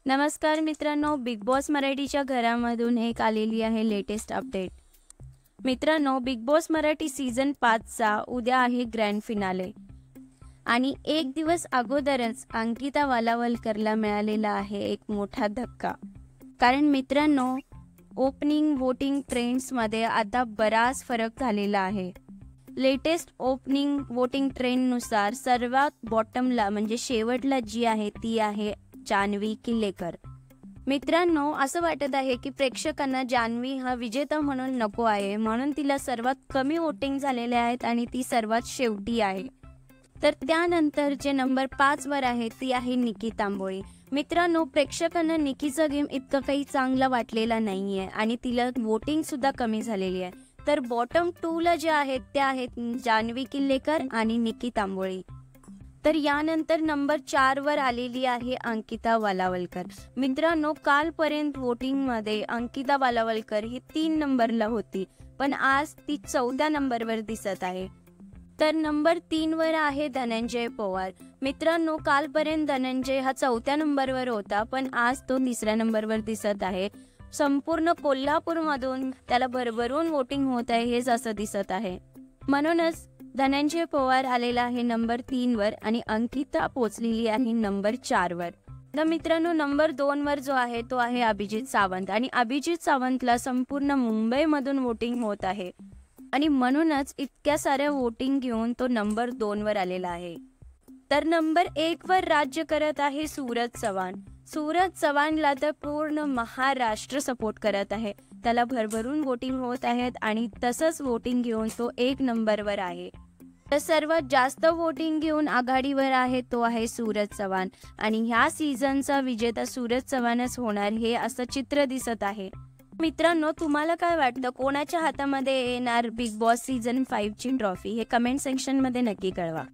नमस्कार मित्रांनो, big boss मराठीच्या घरामधून एक आलेली आहे लेटेस्ट अपडेट. मित्रांनो, बिग बॉस मराठी सीझन 5चा उद्या आहे ग्रँड फिनाले आणि एक दिवस अगोदरच अंकिता वालावलकरला मिळालेला आहे एक मोठा धक्का. कारण मित्रांनो, ओपनिंग वोटिंग ट्रेंड्समध्ये आता बराच फरक झालेला आहे. लेटेस्ट ओपनिंग वोटिंग ट्रेंडनुसार सर्वात बॉटमला म्हणजे शेवटला जी आहे ती आहे जान्हवी किल्लेकर. मित्रांनो, असं वाटत आहे की प्रेक्षकांना जान्हवी हा विजेता म्हणून नको आहे, म्हणून तिला सर्वात कमी वोटिंग झालेले आहेत आणि ती सर्वात शेवटी आहे. तर त्यानंतर जे नंबर 5 वर आहे ती आहे निकी तांबोळी. मित्रांनो, प्रेक्षकांना निकीचा गेम इतका काही चांगला वाटलेला नाहीये आणि तिला वोटिंग सुद्धा कमी झालेली आहे. तर बॉटम 2 ला जे आहेत त्या आहेत जान्हवी किल्लेकर आणि निकी तांबोळी. तर यानंतर नंबर 4 वर आलेली आहे अंकिता वालावलकर. मित्रांनो, कालपर्यंत वोटिंगमध्ये अंकिता वालावलकर ही 3 नंबरला होती, पण आज ती 14 नंबरवर दिसत आहे. तर नंबर 3 वर आहे धनंजय पवार. मित्रांनो, कालपर्यंत धनंजय हा 4थ्या नंबरवर होता, पण आज तो 3ऱ्या नंबरवर दिसत आहे. संपूर्ण कोल्हापूरमधून त्याला भरभरून वोटिंग होत आहे हेच असं दिसत आहे. म्हणूनच धनंजय पवार आलेला आहे नंबर 3 वर आणि अंकिता पोचलेली आहे नंबर 4 वर. तर मित्रांनो, नंबर 2 वर जो आहे तो आहे अभिजित सावंत आणि अभिजित सावंतला संपूर्ण मुंबईमधून वोटिंग होत आहे आणि म्हणूनच इतक्या साऱ्या वोटिंग घेऊन तो नंबर 2 वर आलेला आहे. तर नंबर 1 वर राज्य करत आहे सूरज चव्हाण. सूरज चव्हाणला तर पूर्ण महाराष्ट्र सपोर्ट करत आहे, त्याला भरभरून वोटिंग होत आहेत आणि तसंच वोटिंग घेऊन तो 1 नंबरवर आहे. तर सर्वात जास्त वोटिंग घेऊन आघाडीवर आहे तो आहे सूरज चव्हाण आणि ह्या सीझनचा विजेता सूरज चव्हाणच होणार हे असं चित्र दिसत आहे. मित्रांनो, तुम्हाला काय वाटतं, कोणाच्या हातामध्ये येणार बिग बॉस सीझन 5 ची ट्रॉफी हे कमेंट सेक्शनमध्ये नक्की कळवा.